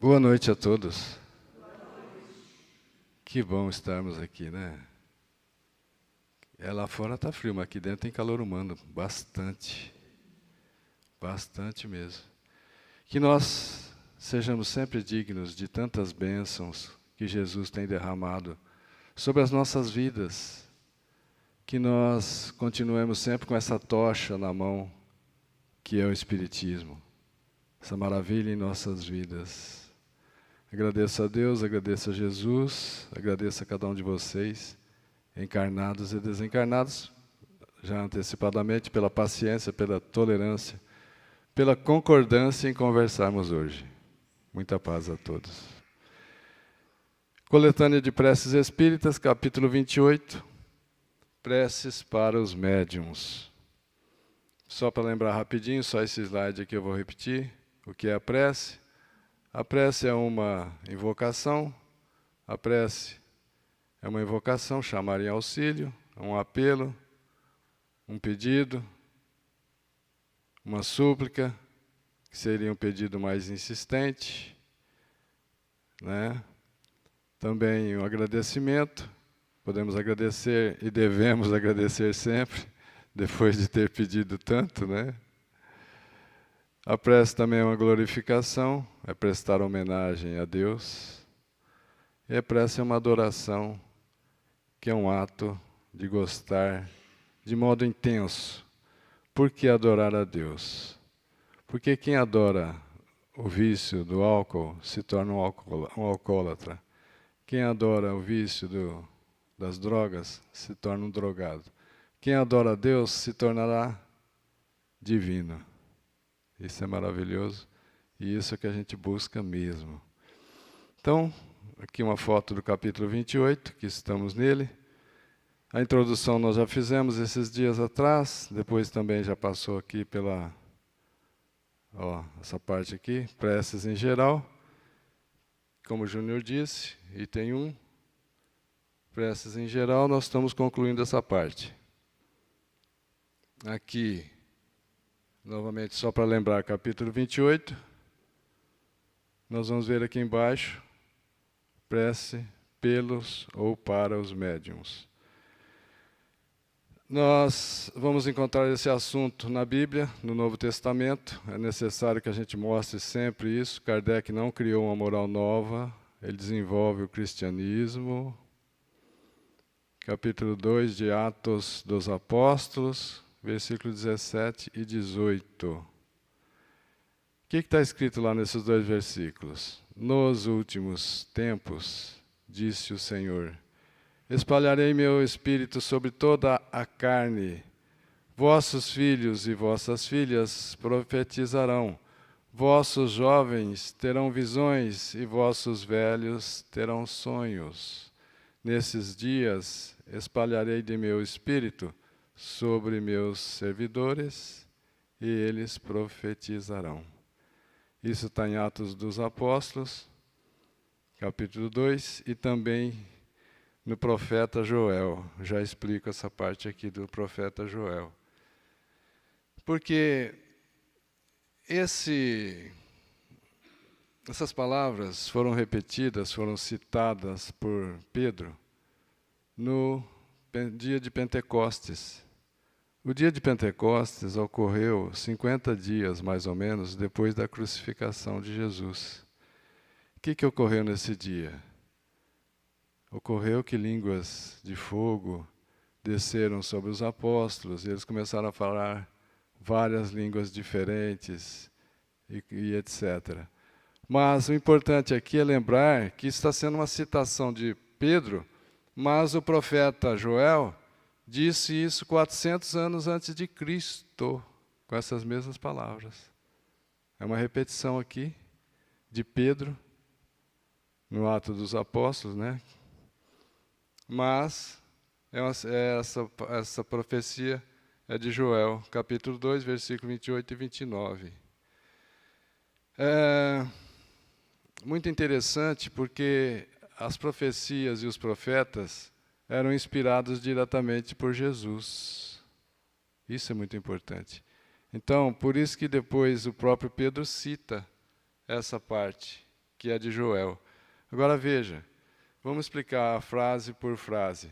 Boa noite a todos. Que bom estarmos aqui, né? Lá fora está frio, mas aqui dentro tem calor humano, bastante. Bastante mesmo. Que nós sejamos sempre dignos de tantas bênçãos que Jesus tem derramado sobre as nossas vidas. Que nós continuemos sempre com essa tocha na mão, que é o Espiritismo. Essa maravilha em nossas vidas. Agradeço a Deus, agradeço a Jesus, agradeço a cada um de vocês, encarnados e desencarnados, já antecipadamente pela paciência, pela tolerância, pela concordância em conversarmos hoje. Muita paz a todos. Coletânea de Preces Espíritas, capítulo 28, Preces para os Médiuns. Só para lembrar rapidinho, só esse slide aqui eu vou repetir, o que é a prece. A prece é uma invocação, a prece é uma invocação, chamar em auxílio, um apelo, um pedido, uma súplica, que seria um pedido mais insistente, né? Também um agradecimento, podemos agradecer e devemos agradecer sempre, depois de ter pedido tanto, né? A prece também é uma glorificação, é prestar homenagem a Deus. E a prece é uma adoração, que é um ato de gostar de modo intenso. Por que adorar a Deus? Porque quem adora o vício do álcool se torna um alcoólatra. Quem adora o vício das drogas se torna um drogado. Quem adora a Deus se tornará divino. Isso é maravilhoso e isso é que a gente busca mesmo. Então, aqui uma foto do capítulo 28, que estamos nele. A introdução nós já fizemos esses dias atrás, depois também já passou aqui pela essa parte aqui, preces em geral. Como o Júnior disse, item 1, preces em geral, nós estamos concluindo essa parte. Aqui, novamente, só para lembrar, capítulo 28, nós vamos ver aqui embaixo, prece pelos ou para os médiuns. Nós vamos encontrar esse assunto na Bíblia, no Novo Testamento, é necessário que a gente mostre sempre isso. Kardec não criou uma moral nova, ele desenvolve o cristianismo. Capítulo 2 de Atos dos Apóstolos, versículo 17 e 18. O que está escrito lá nesses dois versículos? Nos últimos tempos, disse o Senhor, espalharei meu Espírito sobre toda a carne. Vossos filhos e vossas filhas profetizarão. Vossos jovens terão visões e vossos velhos terão sonhos. Nesses dias espalharei de meu Espírito sobre meus servidores e eles profetizarão. Isso está em Atos dos Apóstolos, capítulo 2, e também no profeta Joel. Já explico essa parte aqui do profeta Joel. Porque essas palavras foram repetidas, foram citadas por Pedro no dia de Pentecostes. O dia de Pentecostes ocorreu 50 dias, mais ou menos, depois da crucificação de Jesus. O que ocorreu nesse dia? Ocorreu que línguas de fogo desceram sobre os apóstolos e eles começaram a falar várias línguas diferentes e etc. Mas o importante aqui é lembrar que está sendo uma citação de Pedro, mas o profeta Joel disse isso 400 anos antes de Cristo, com essas mesmas palavras. É uma repetição aqui de Pedro, no Ato dos Apóstolos, né? Mas essa profecia é de Joel, capítulo 2, versículo 28 e 29. É muito interessante porque as profecias e os profetas eram inspirados diretamente por Jesus. Isso é muito importante. Então, por isso que depois o próprio Pedro cita essa parte, que é de Joel. Agora veja, vamos explicar a frase por frase.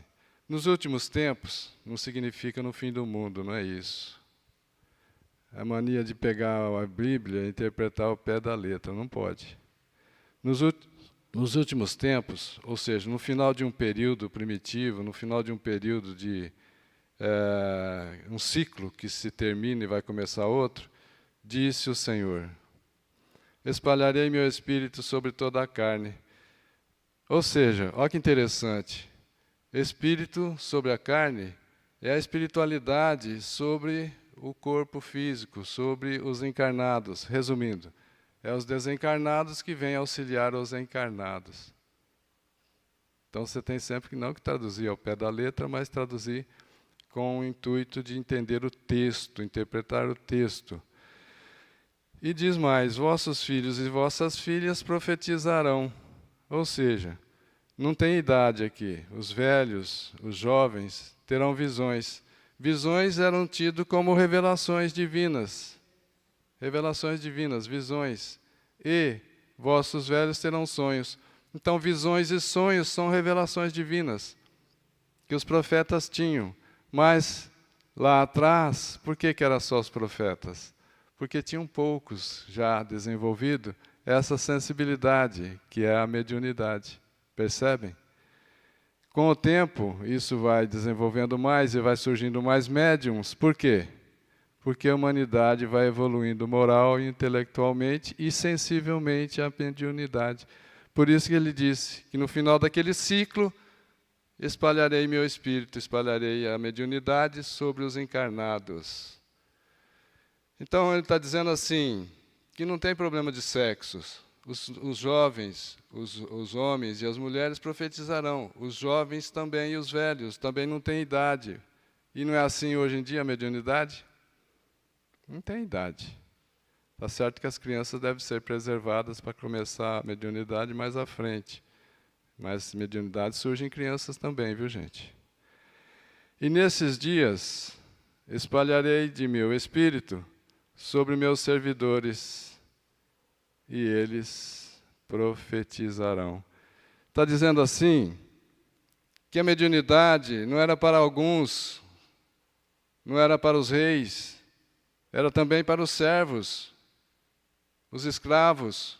Nos últimos tempos, não significa no fim do mundo, não é isso. A mania de pegar a Bíblia e interpretar ao pé da letra, não pode. Nos últimos tempos, ou seja, no final de um período primitivo, no final de um período de um ciclo que se termina e vai começar outro, disse o Senhor: espalharei meu espírito sobre toda a carne. Ou seja, olha que interessante, espírito sobre a carne é a espiritualidade sobre o corpo físico, sobre os encarnados. Resumindo, é os desencarnados que vêm auxiliar os encarnados. Então você tem sempre que não que traduzir ao pé da letra, mas traduzir com o intuito de entender o texto, interpretar o texto. E diz mais: vossos filhos e vossas filhas profetizarão. Ou seja, não tem idade aqui. Os velhos, os jovens, terão visões. Visões eram tidas como revelações divinas. Revelações divinas, visões. E vossos velhos terão sonhos. Então, visões e sonhos são revelações divinas que os profetas tinham. Mas, lá atrás, por que eram só os profetas? Porque tinham poucos já desenvolvido essa sensibilidade, que é a mediunidade. Percebem? Com o tempo, isso vai desenvolvendo mais e vai surgindo mais médiums. Por quê? Porque a humanidade vai evoluindo moral e intelectualmente e sensivelmente à mediunidade. Por isso que ele disse que no final daquele ciclo, espalharei meu espírito, espalharei a mediunidade sobre os encarnados. Então ele está dizendo assim, que não tem problema de sexos. Os jovens, os homens e as mulheres profetizarão. Os jovens também e os velhos também não têm idade. E não é assim hoje em dia a mediunidade? Não tem idade. Está certo que as crianças devem ser preservadas para começar a mediunidade mais à frente. Mas mediunidade surge em crianças também, viu, gente? E nesses dias espalharei de meu espírito sobre meus servidores, e eles profetizarão. Está dizendo assim, que a mediunidade não era para alguns, não era para os reis, era também para os servos, os escravos,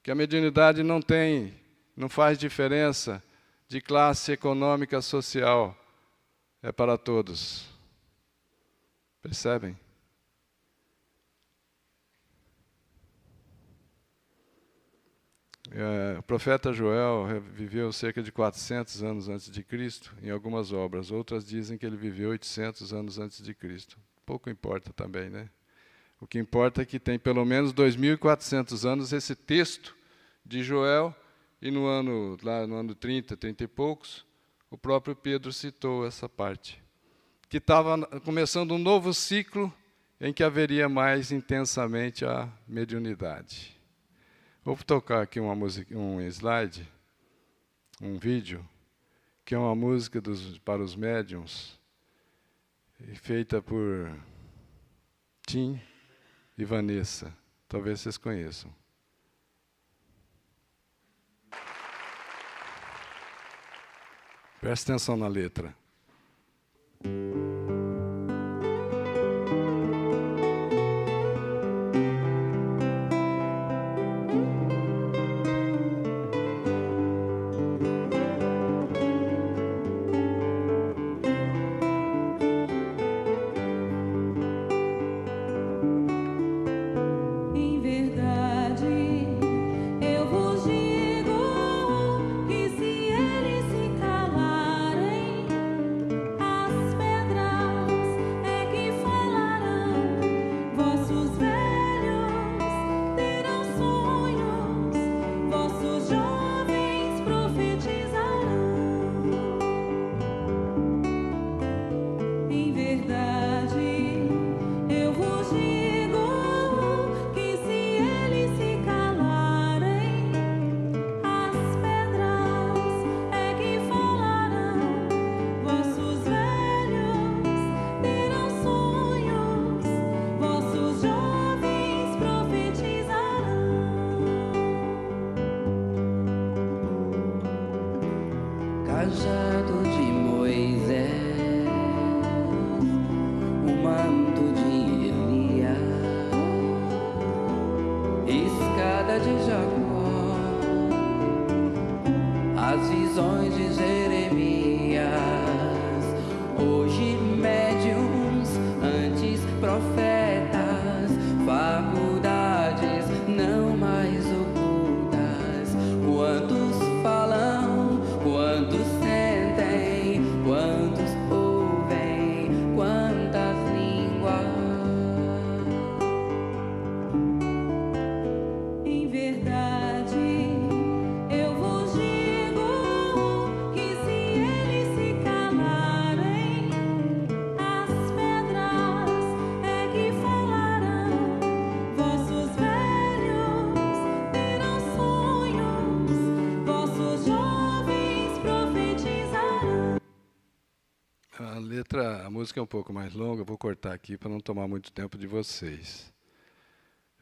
que a mediunidade não faz diferença de classe econômica, social, é para todos. Percebem? O profeta Joel viveu cerca de 400 anos antes de Cristo, em algumas obras. Outras dizem que ele viveu 800 anos antes de Cristo. Pouco importa também, né? O que importa é que tem pelo menos 2.400 anos esse texto de Joel, e lá no ano 30, 30 e poucos, o próprio Pedro citou essa parte. Que estava começando um novo ciclo em que haveria mais intensamente a mediunidade. Vou tocar aqui um slide, um vídeo, que é uma música para os médiuns, feita por Tim e Vanessa. Talvez vocês conheçam. Presta atenção na letra. Pedras letra, a música é um pouco mais longa, eu vou cortar aqui para não tomar muito tempo de vocês.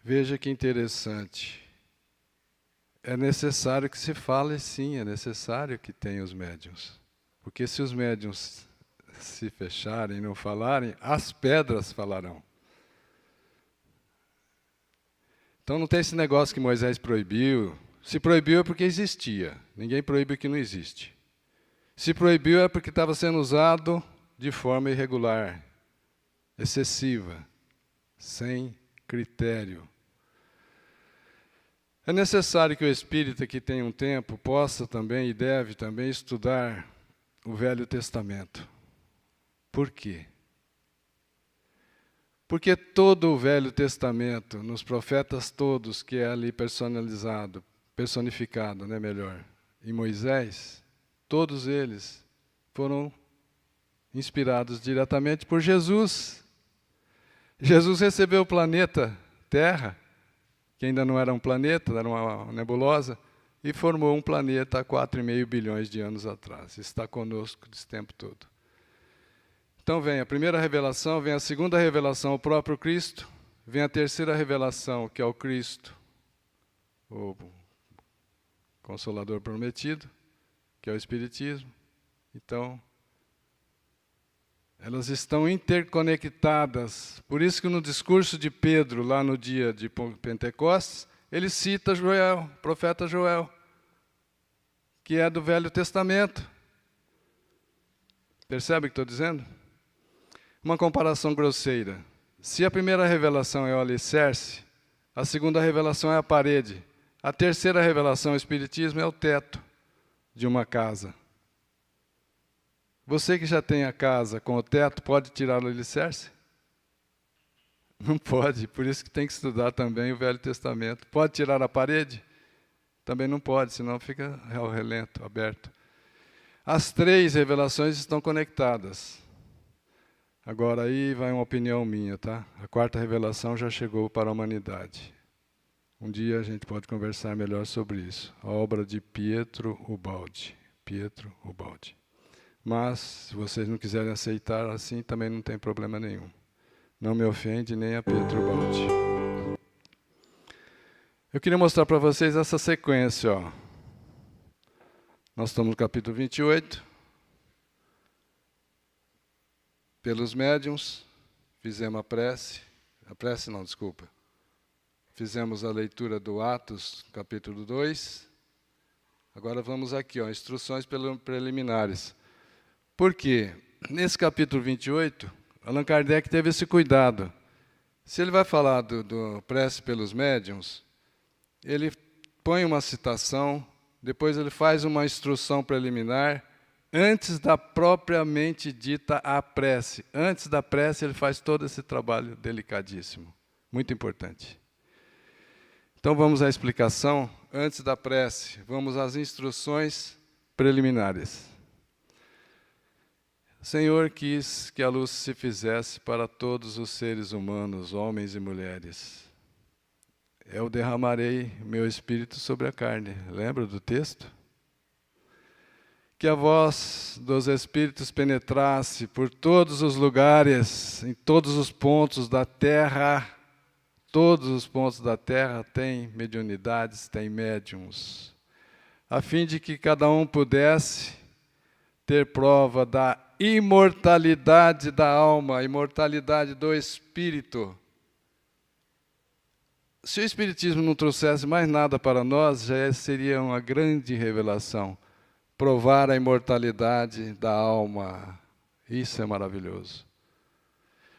Veja que interessante. É necessário que se fale, sim, é necessário que tenha os médiuns. Porque se os médiuns se fecharem e não falarem, as pedras falarão. Então não tem esse negócio que Moisés proibiu. Se proibiu é porque existia. Ninguém proíbe o que não existe. Se proibiu é porque estava sendo usado de forma irregular, excessiva, sem critério. É necessário que o espírita que tem um tempo possa também e deve também estudar o Velho Testamento. Por quê? Porque todo o Velho Testamento, nos profetas todos, que é ali personificado, né, melhor, em Moisés, todos eles foram inspirados diretamente por Jesus. Jesus recebeu o planeta Terra, que ainda não era um planeta, era uma nebulosa, e formou um planeta há 4,5 bilhões de anos atrás. Está conosco esse tempo todo. Então vem a primeira revelação, vem a segunda revelação, o próprio Cristo, vem a terceira revelação, que é o Cristo, o Consolador prometido, que é o Espiritismo. Então, elas estão interconectadas. Por isso que no discurso de Pedro, lá no dia de Pentecostes, ele cita Joel, o profeta Joel, que é do Velho Testamento. Percebe o que estou dizendo? Uma comparação grosseira. Se a primeira revelação é o alicerce, a segunda revelação é a parede, a terceira revelação, o Espiritismo, é o teto de uma casa. Você que já tem a casa com o teto, pode tirar o alicerce? Não pode, por isso que tem que estudar também o Velho Testamento. Pode tirar a parede? Também não pode, senão fica ao relento, aberto. As três revelações estão conectadas. Agora aí vai uma opinião minha, tá? A quarta revelação já chegou para a humanidade. Um dia a gente pode conversar melhor sobre isso. A obra de Pietro Ubaldi. Pietro Ubaldi. Mas, se vocês não quiserem aceitar assim, também não tem problema nenhum. Não me ofende nem a Pietro Ubaldi. Eu queria mostrar para vocês essa sequência, ó. Nós estamos no capítulo 28. Pelos médiuns, fizemos a prece. A prece não, desculpa. Fizemos a leitura do Atos, capítulo 2. Agora vamos aqui, ó, instruções preliminares. Por quê? Nesse capítulo 28, Allan Kardec teve esse cuidado. Se ele vai falar do prece pelos médiuns, ele põe uma citação, depois ele faz uma instrução preliminar, antes da propriamente dita a prece. Antes da prece, ele faz todo esse trabalho delicadíssimo. Muito importante. Então vamos à explicação. Antes da prece, vamos às instruções preliminares. O Senhor quis que a luz se fizesse para todos os seres humanos, homens e mulheres. Eu derramarei meu espírito sobre a carne. Lembra do texto? Que a voz dos espíritos penetrasse por todos os lugares, em todos os pontos da terra. Todos os pontos da terra têm mediunidades, têm médiums, a fim de que cada um pudesse ter prova da imortalidade da alma, imortalidade do espírito. Se o Espiritismo não trouxesse mais nada para nós, já seria uma grande revelação. Provar a imortalidade da alma. Isso é maravilhoso.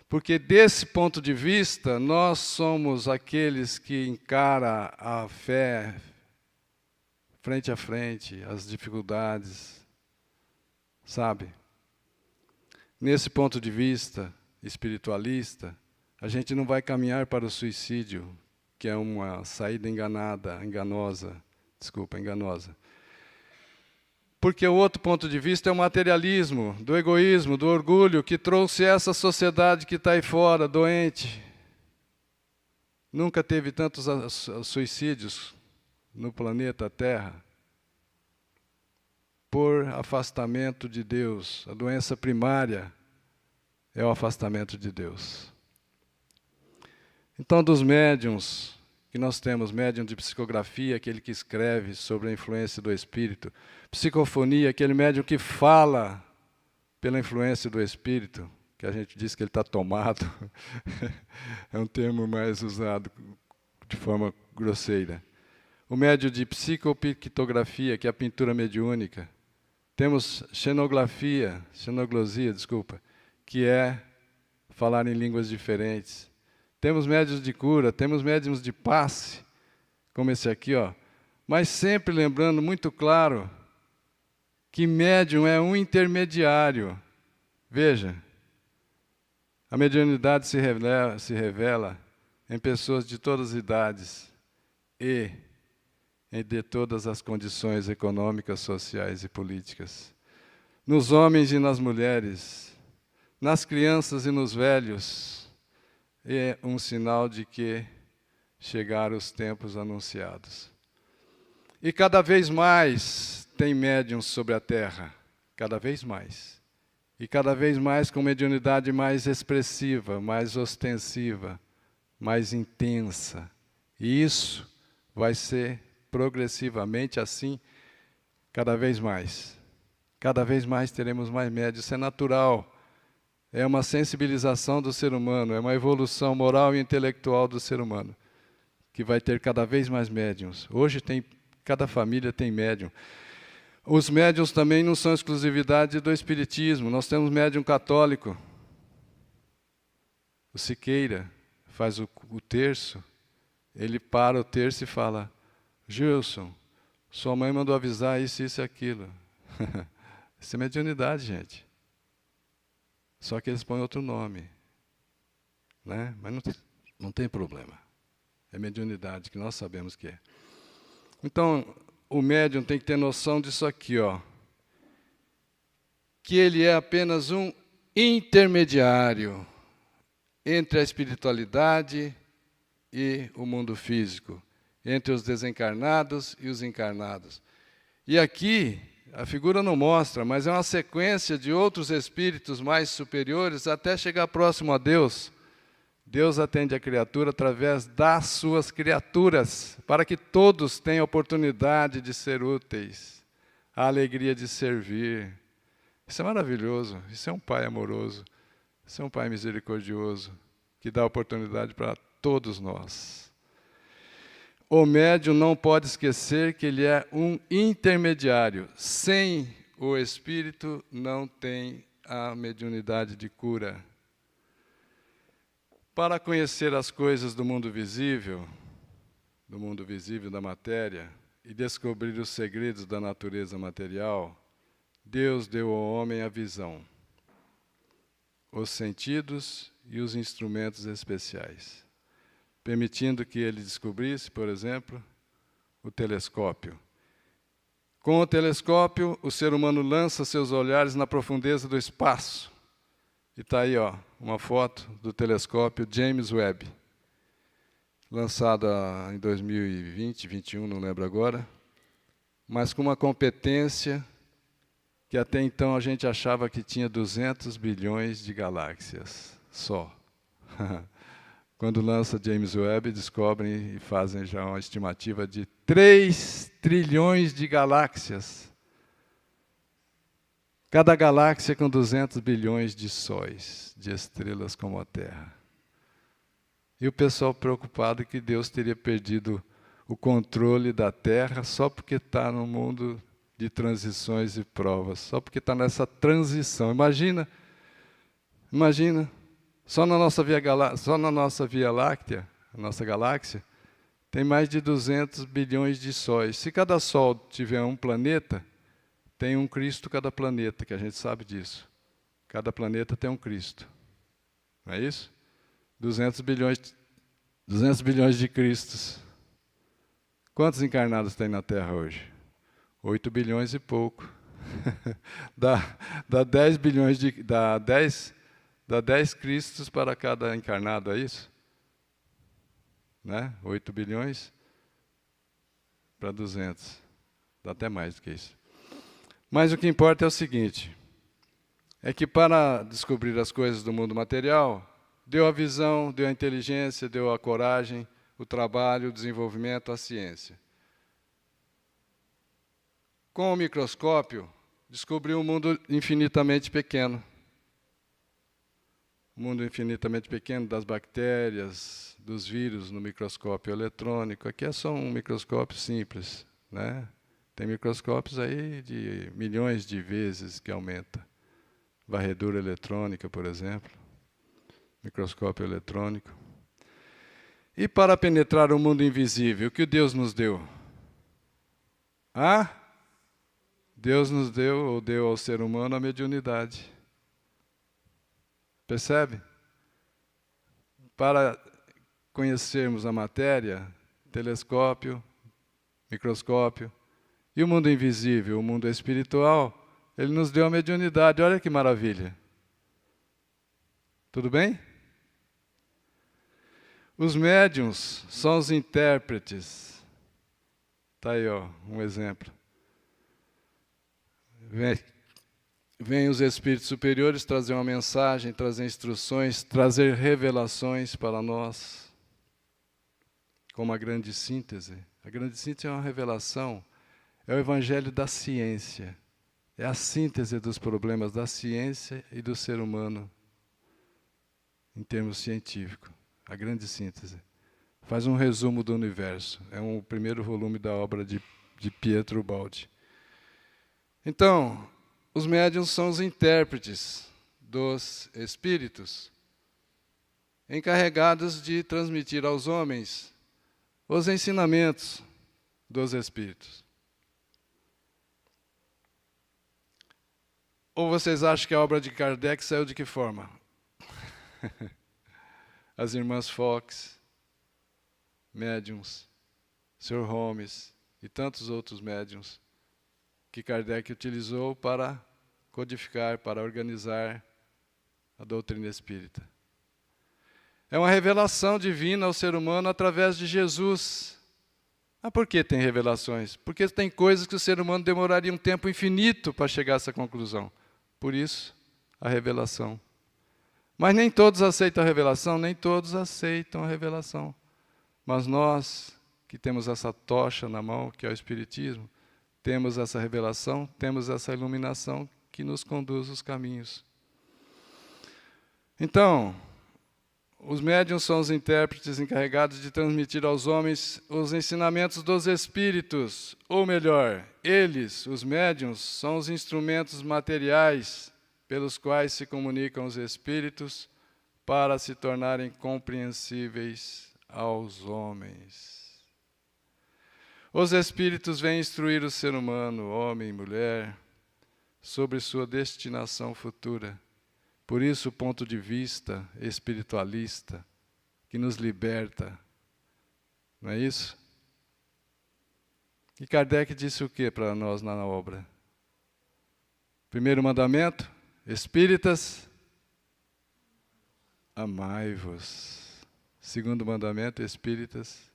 Porque desse ponto de vista, nós somos aqueles que encaram a fé frente a frente, as dificuldades, sabe? Nesse ponto de vista espiritualista, a gente não vai caminhar para o suicídio, que é uma saída enganosa. Porque o outro ponto de vista é o materialismo, do egoísmo, do orgulho, que trouxe essa sociedade que está aí fora, doente. Nunca teve tantos suicídios no planeta Terra. Por afastamento de Deus, a doença primária é o afastamento de Deus. Então, dos médiuns que nós temos, médium de psicografia, aquele que escreve sobre a influência do Espírito, psicofonia, aquele médium que fala pela influência do Espírito, que a gente diz que ele está tomado, é um termo mais usado de forma grosseira. O médium de psicopictografia, que é a pintura mediúnica. Temos xenoglosia, que é falar em línguas diferentes. Temos médiuns de cura, temos médiuns de passe, como esse aqui, ó. Mas sempre lembrando muito claro que médium é um intermediário. Veja, a mediunidade se revela em pessoas de todas as idades e de todas as condições econômicas, sociais e políticas. Nos homens e nas mulheres, nas crianças e nos velhos, é um sinal de que chegaram os tempos anunciados. E cada vez mais tem médiuns sobre a Terra, cada vez mais. E cada vez mais com mediunidade mais expressiva, mais ostensiva, mais intensa. E isso vai ser progressivamente assim, cada vez mais. Cada vez mais teremos mais médiuns, isso é natural. É uma sensibilização do ser humano, é uma evolução moral e intelectual do ser humano, que vai ter cada vez mais médiuns. Hoje cada família tem médium. Os médiuns também não são exclusividade do espiritismo. Nós temos médium católico. O Siqueira faz o terço, ele para o terço e fala: Gilson, sua mãe mandou avisar isso, isso e aquilo. Isso é mediunidade, gente. Só que eles põem outro nome, né? Mas não tem problema. É mediunidade, que nós sabemos que é. Então, o médium tem que ter noção disso aqui, ó, que ele é apenas um intermediário entre a espiritualidade e o mundo físico, entre os desencarnados e os encarnados. E aqui a figura não mostra, mas é uma sequência de outros espíritos mais superiores até chegar próximo a Deus. Deus atende a criatura através das suas criaturas, para que todos tenham oportunidade de ser úteis, a alegria de servir. Isso é maravilhoso, isso é um Pai amoroso, isso é um Pai misericordioso, que dá oportunidade para todos nós. O médium não pode esquecer que ele é um intermediário. Sem o Espírito não tem a mediunidade de cura. Para conhecer as coisas do mundo visível da matéria, e descobrir os segredos da natureza material, Deus deu ao homem a visão, os sentidos e os instrumentos especiais, permitindo que ele descobrisse, por exemplo, o telescópio. Com o telescópio, o ser humano lança seus olhares na profundeza do espaço. E está aí, ó, uma foto do telescópio James Webb, lançado em 2020, 2021, não lembro agora, mas com uma competência que até então a gente achava que tinha 200 bilhões de galáxias só. Quando lança James Webb, descobrem e fazem já uma estimativa de 3 trilhões de galáxias. Cada galáxia com 200 bilhões de sóis, de estrelas como a Terra. E o pessoal preocupado que Deus teria perdido o controle da Terra só porque está no mundo de transições e provas, só porque está nessa transição. Imagina, só na nossa Via Láctea, a nossa galáxia, tem mais de 200 bilhões de sóis. Se cada Sol tiver um planeta, tem um Cristo cada planeta, que a gente sabe disso. Cada planeta tem um Cristo. Não é isso? 200 bilhões de Cristos. Quantos encarnados tem na Terra hoje? 8 bilhões e pouco. dá 10 bilhões dá 10 Cristos para cada encarnado, é isso? Né? 8 bilhões para 200. Dá até mais do que isso. Mas o que importa é o seguinte, é que para descobrir as coisas do mundo material, deu a visão, deu a inteligência, deu a coragem, o trabalho, o desenvolvimento, a ciência. Com o microscópio, descobriu um mundo infinitamente pequeno. O mundo infinitamente pequeno das bactérias, dos vírus no microscópio eletrônico. Aqui é só um microscópio simples, né? Tem microscópios aí de milhões de vezes que aumenta. Varredura eletrônica, por exemplo. Microscópio eletrônico. E para penetrar o mundo invisível, o que Deus nos deu? Deus nos deu, ou deu ao ser humano, a mediunidade. Percebe? Para conhecermos a matéria, telescópio, microscópio, e o mundo invisível, o mundo espiritual, Ele nos deu a mediunidade. Olha que maravilha. Tudo bem? Os médiuns são os intérpretes. Está aí, ó, um exemplo. Vêm os espíritos superiores trazer uma mensagem, trazer instruções, trazer revelações para nós, como a grande síntese. A grande síntese é uma revelação, é o evangelho da ciência. É a síntese dos problemas da ciência e do ser humano, em termos científicos. A grande síntese. Faz um resumo do universo. É o primeiro volume da obra de Pietro Baldi. Então, os médiuns são os intérpretes dos espíritos, encarregados de transmitir aos homens os ensinamentos dos espíritos. Ou vocês acham que a obra de Kardec saiu de que forma? As irmãs Fox, médiuns, Sr. Holmes e tantos outros médiuns que Kardec utilizou para codificar, para organizar a doutrina espírita. É uma revelação divina ao ser humano através de Jesus. Por que tem revelações? Porque tem coisas que o ser humano demoraria um tempo infinito para chegar a essa conclusão. Por isso, a revelação. Mas nem todos aceitam a revelação, nem todos aceitam a revelação. Mas nós, que temos essa tocha na mão, que é o Espiritismo, temos essa revelação, temos essa iluminação que nos conduz os caminhos. Então, os médiuns são os intérpretes encarregados de transmitir aos homens os ensinamentos dos espíritos, ou melhor, eles, os médiuns, são os instrumentos materiais pelos quais se comunicam os espíritos para se tornarem compreensíveis aos homens. Os espíritos vêm instruir o ser humano, homem e mulher, sobre sua destinação futura. Por isso, o ponto de vista espiritualista, que nos liberta. Não é isso? E Kardec disse o que para nós na obra? Primeiro mandamento, espíritas, amai-vos. Segundo mandamento, espíritas,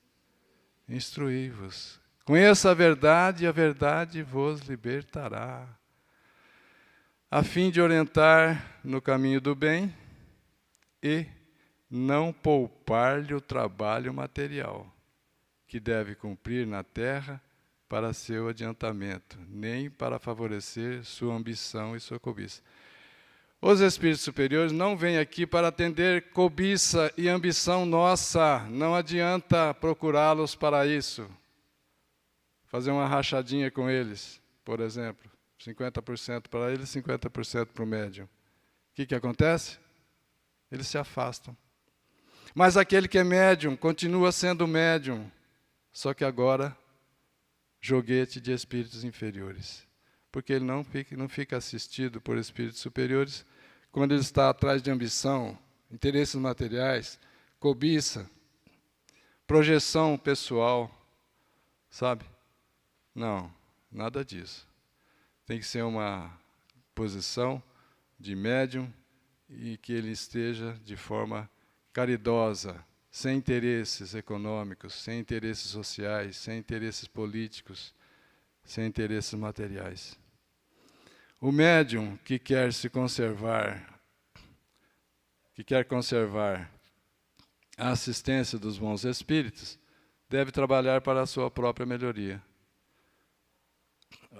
instruí-vos. Conheça a verdade e a verdade vos libertará. A fim de orientar no caminho do bem e não poupar-lhe o trabalho material, que deve cumprir na terra para seu adiantamento, nem para favorecer sua ambição e sua cobiça. Os espíritos superiores não vêm aqui para atender cobiça e ambição nossa, não adianta procurá-los para isso. Fazer uma rachadinha com eles, por exemplo. 50% para eles, 50% para o médium. O que acontece? Eles se afastam. Mas aquele que é médium, continua sendo médium, só que agora, joguete de espíritos inferiores. Porque ele não fica assistido por espíritos superiores quando ele está atrás de ambição, interesses materiais, cobiça, projeção pessoal, sabe? Não, nada disso. Tem que ser uma posição de médium e que ele esteja de forma caridosa, sem interesses econômicos, sem interesses sociais, sem interesses políticos, sem interesses materiais. O médium que quer conservar a assistência dos bons espíritos deve trabalhar para a sua própria melhoria.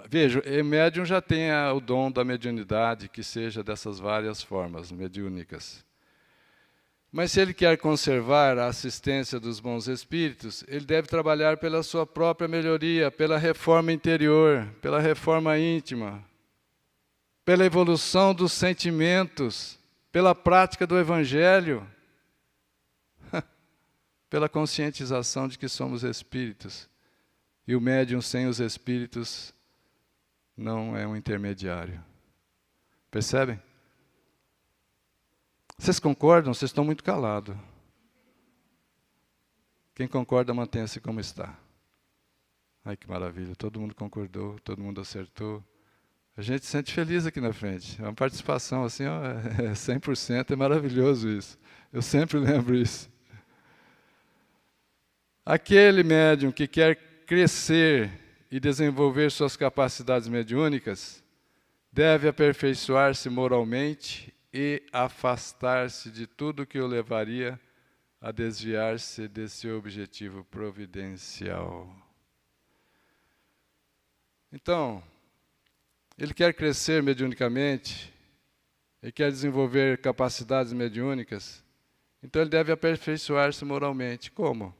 Veja, o médium já tem o dom da mediunidade, que seja dessas várias formas mediúnicas. Mas se ele quer conservar a assistência dos bons espíritos, ele deve trabalhar pela sua própria melhoria, pela reforma interior, pela reforma íntima, pela evolução dos sentimentos, pela prática do Evangelho, pela conscientização de que somos espíritos. E o médium sem os espíritos não é um intermediário. Percebem? Vocês concordam? Vocês estão muito calados. Quem concorda, mantenha-se como está. Ai, que maravilha, todo mundo concordou, todo mundo acertou. A gente se sente feliz aqui na frente. É uma participação assim, ó, 100%, é maravilhoso isso. Eu sempre lembro isso. Aquele médium que quer crescer e desenvolver suas capacidades mediúnicas deve aperfeiçoar-se moralmente e afastar-se de tudo que o levaria a desviar-se desse objetivo providencial. Então, ele quer crescer mediunicamente, ele quer desenvolver capacidades mediúnicas, então ele deve aperfeiçoar-se moralmente. Como?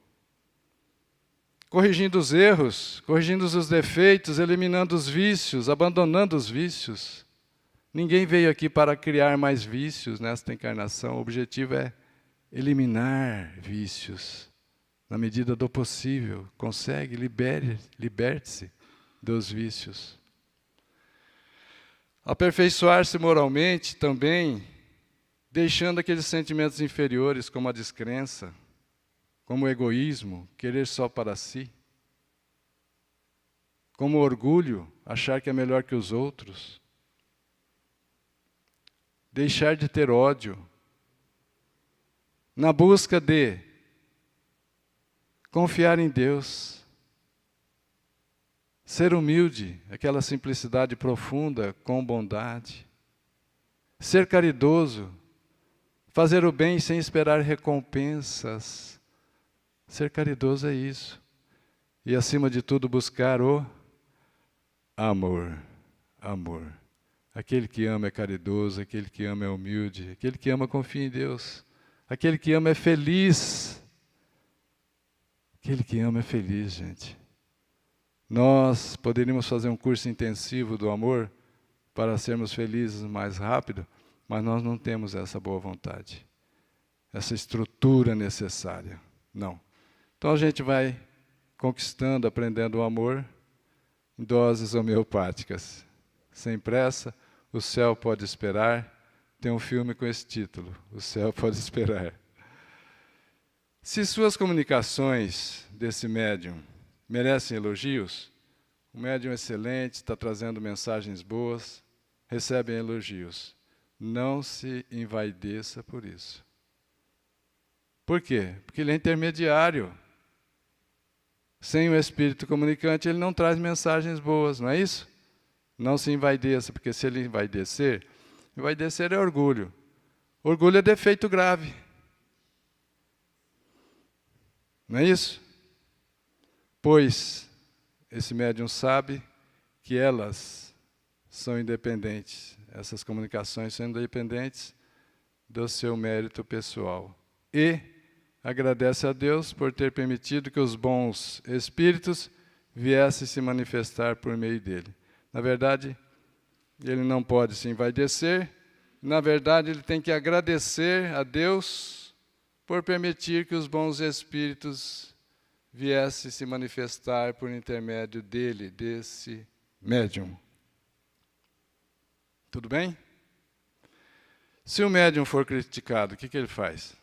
Corrigindo os erros, corrigindo os defeitos, eliminando os vícios, abandonando os vícios. Ninguém veio aqui para criar mais vícios nesta encarnação. O objetivo é eliminar vícios na medida do possível. Consegue, liberte-se dos vícios. Aperfeiçoar-se moralmente também, deixando aqueles sentimentos inferiores como a descrença, como o egoísmo, querer só para si, como o orgulho, achar que é melhor que os outros. Deixar de ter ódio, na busca de confiar em Deus, ser humilde, aquela simplicidade profunda com bondade, ser caridoso, fazer o bem sem esperar recompensas. Ser caridoso é isso. E acima de tudo buscar o amor. Amor. Aquele que ama é caridoso, aquele que ama é humilde, aquele que ama confia em Deus. Aquele que ama é feliz. Aquele que ama é feliz, gente. Nós poderíamos fazer um curso intensivo do amor para sermos felizes mais rápido, mas nós não temos essa boa vontade, essa estrutura necessária. Não. Então a gente vai conquistando, aprendendo o amor em doses homeopáticas. Sem pressa, o céu pode esperar. Tem um filme com esse título, O Céu Pode Esperar. Se suas comunicações desse médium merecem elogios, o médium excelente está trazendo mensagens boas, recebem elogios. Não se envaideça por isso. Por quê? Porque ele é intermediário. Sem o espírito comunicante, ele não traz mensagens boas, não é isso? Não se envaideça, porque se ele envaidecer é orgulho. Orgulho é defeito grave. Não é isso? Pois esse médium sabe que elas são independentes. Essas comunicações são independentes do seu mérito pessoal. E agradece a Deus por ter permitido que os bons espíritos viessem se manifestar por meio dele. Na verdade, ele não pode se envaidecer. Na verdade, ele tem que agradecer a Deus por permitir que os bons espíritos viessem se manifestar por intermédio dele, desse médium. Tudo bem? Se o médium for criticado, o que ele faz?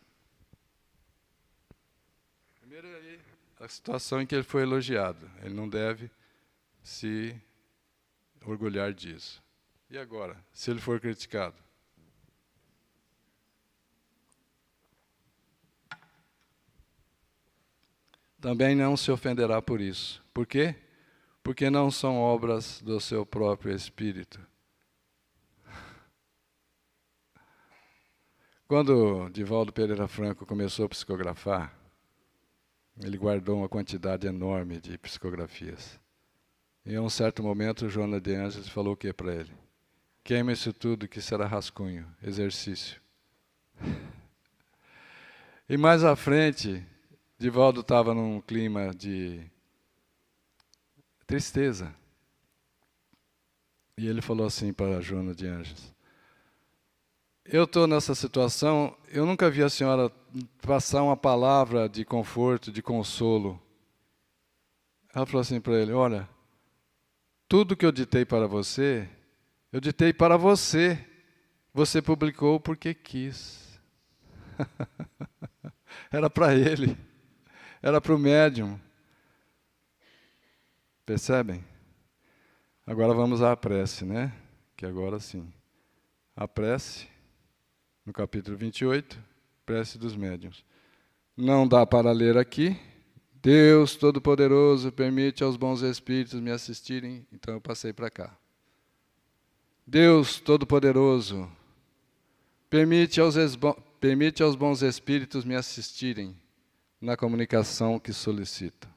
Primeiro, a situação em que ele foi elogiado. Ele não deve se orgulhar disso. E agora, se ele for criticado? Também não se ofenderá por isso. Por quê? Porque não são obras do seu próprio espírito. Quando Divaldo Pereira Franco começou a psicografar, ele guardou uma quantidade enorme de psicografias. E em um certo momento, Joana de Ângeles falou o que para ele? Queima isso tudo que será rascunho, exercício. E mais à frente, Divaldo estava num clima de tristeza. E ele falou assim para Joana de Ângeles: eu estou nessa situação, eu nunca vi a senhora passar uma palavra de conforto, de consolo. Ela falou assim para ele: olha, tudo que eu ditei para você, eu ditei para você. Você publicou porque quis. Era para ele. Era para o médium. Percebem? Agora vamos à prece, né? Que agora sim. A prece, no capítulo 28, prece dos médiuns. Não dá para ler aqui. Deus Todo-Poderoso permite aos bons espíritos me assistirem, então eu passei para cá. Deus Todo-Poderoso permite aos bons espíritos me assistirem na comunicação que solicita.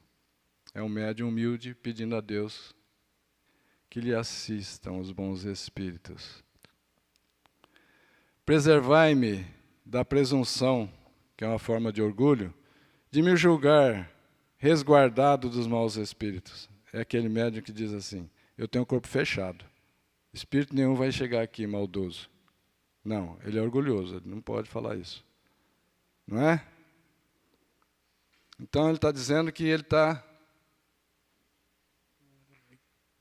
É um médium humilde pedindo a Deus que lhe assistam os bons espíritos. Preservai-me da presunção, que é uma forma de orgulho, de me julgar resguardado dos maus espíritos. É aquele médium que diz assim: eu tenho o corpo fechado, espírito nenhum vai chegar aqui maldoso. Não, ele é orgulhoso, ele não pode falar isso. Não é? Então ele está dizendo que ele está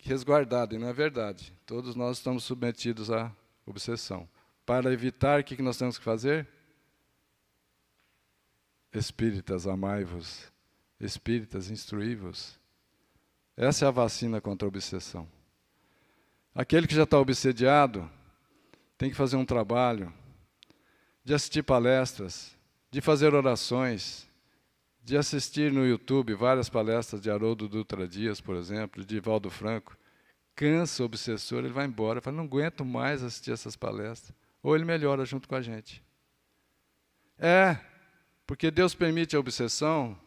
resguardado, e não é verdade. Todos nós estamos submetidos à obsessão. Para evitar, o que nós temos que fazer? Espíritas, amai-vos. Espíritas, instruí-vos. Essa é a vacina contra a obsessão. Aquele que já está obsediado tem que fazer um trabalho de assistir palestras, de fazer orações, de assistir no YouTube várias palestras de Haroldo Dutra Dias, por exemplo, de Divaldo Franco. Cansa o obsessor, ele vai embora, fala: não aguento mais assistir essas palestras. Ou ele melhora junto com a gente. Porque Deus permite a obsessão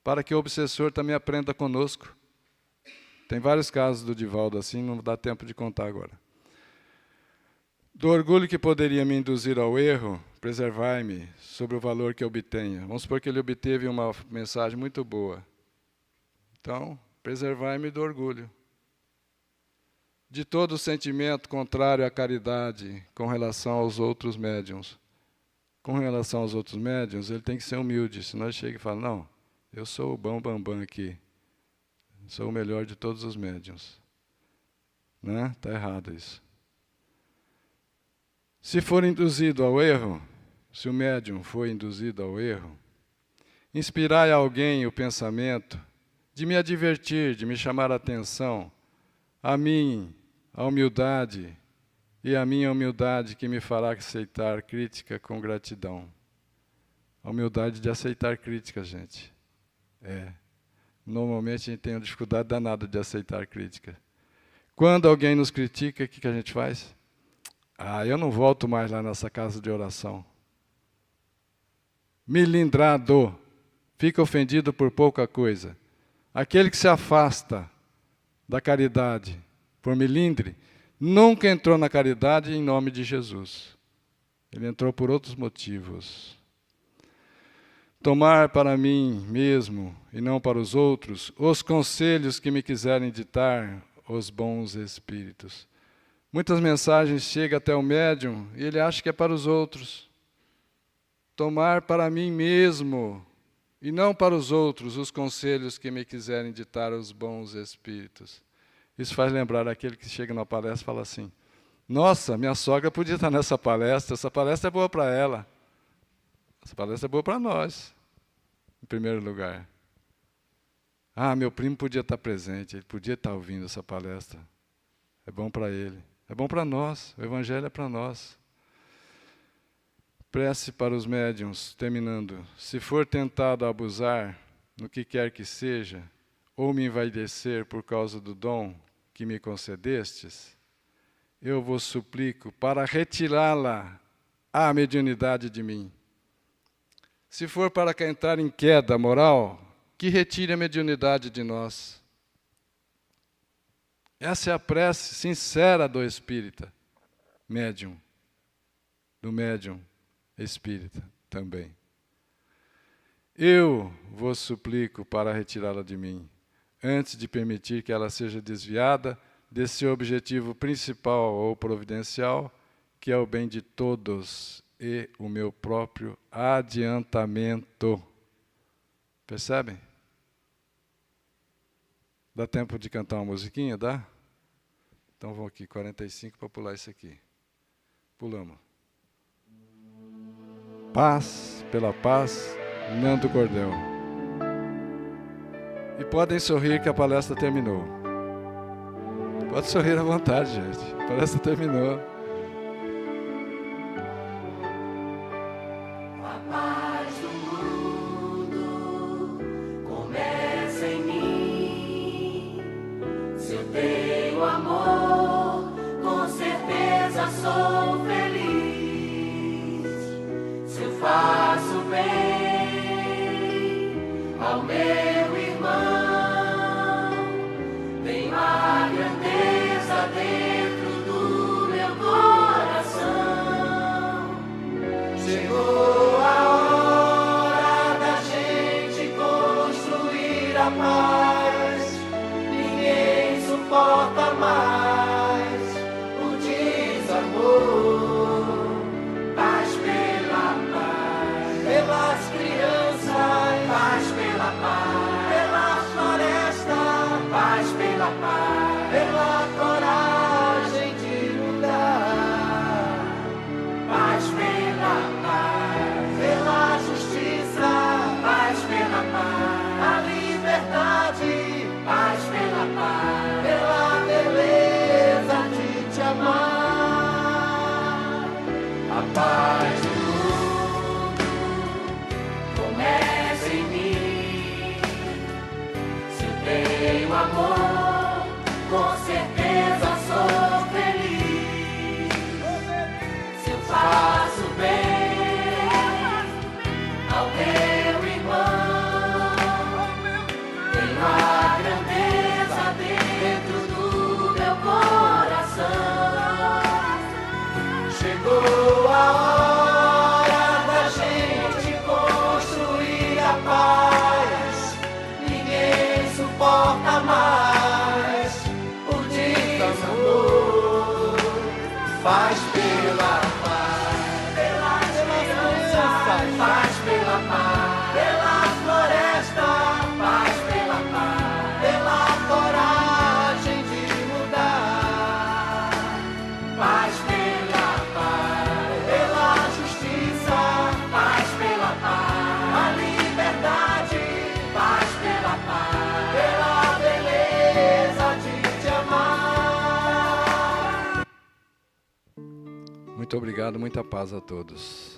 para que o obsessor também aprenda conosco. Tem vários casos do Divaldo assim, não dá tempo de contar agora. Do orgulho que poderia me induzir ao erro, preservai-me sobre o valor que obtenha. Vamos supor que ele obteve uma mensagem muito boa. Então, preservai-me do orgulho. De todo sentimento contrário à caridade com relação aos outros médiuns. Com relação aos outros médiuns, ele tem que ser humilde, senão ele chega e fala: não, eu sou o bambambam aqui, sou o melhor de todos os médiuns. Né? Está errado isso. Se for induzido ao erro, se o médium for induzido ao erro, inspirai a alguém o pensamento de me advertir, de me chamar a atenção, a mim, a humildade, e a minha humildade que me fará aceitar crítica com gratidão. A humildade de aceitar crítica, gente. Normalmente a gente tem uma dificuldade danada de aceitar crítica. Quando alguém nos critica, o que a gente faz? Eu não volto mais lá nessa casa de oração. Milindrado, fica ofendido por pouca coisa. Aquele que se afasta da caridade por milindre, nunca entrou na caridade em nome de Jesus. Ele entrou por outros motivos. Tomar para mim mesmo, e não para os outros, os conselhos que me quiserem ditar os bons espíritos. Muitas mensagens chegam até o médium e ele acha que é para os outros. Tomar para mim mesmo, e não para os outros, os conselhos que me quiserem ditar os bons espíritos. Isso faz lembrar aquele que chega na palestra e fala assim: nossa, minha sogra podia estar nessa palestra, essa palestra é boa para ela. Essa palestra é boa para nós, em primeiro lugar. Meu primo podia estar presente, ele podia estar ouvindo essa palestra. É bom para ele, é bom para nós, o Evangelho é para nós. Prece para os médiuns, terminando. Se for tentado a abusar, no que quer que seja, ou me envaidecer por causa do dom que me concedestes, eu vos suplico para retirá-la a mediunidade de mim. Se for para entrar em queda moral, que retire a mediunidade de nós. Essa é a prece sincera do espírita, médium, do médium espírita também. Eu vos suplico para retirá-la de mim, antes de permitir que ela seja desviada desse objetivo principal ou providencial, que é o bem de todos e o meu próprio adiantamento. Percebem? Dá tempo de cantar uma musiquinha, dá? Então vamos aqui, 45 para pular isso aqui. Pulamos. Paz, pela paz, Nando Cordel. E podem sorrir que a palestra terminou. Pode sorrir à vontade, gente. A palestra terminou. A paz do mundo começa em mim. Se eu tenho amor, com certeza sou feliz. Se eu faço bem ao meu irmão, tenho a grandeza dentro do meu coração. Chegou a hora da gente construir a paz. Ninguém suporta mais o desamor. Paz pela paz, pelas crianças. Paz pela paz, pela floresta. Paz pela paz, pela coragem de mudar. Paz pela paz, pela justiça. Paz pela paz, a liberdade. Paz pela paz, pela beleza de te amar. A paz do mundo começa em mim. Se eu tenho amor, com certeza sou feliz. Se eu faço bem ao meu irmão, tenho a grandeza dentro do meu coração. Chegou a hora da gente construir a paz. Ninguém suporta mais o desamor. Faz pela paz, pelas crianças. Faz pela paz, pela floresta. Faz pela paz, pela coragem de mudar. Paz pela paz, pela justiça. Paz pela paz, a liberdade. Paz pela paz, pela beleza de te amar. Muito obrigado, muita paz a todos.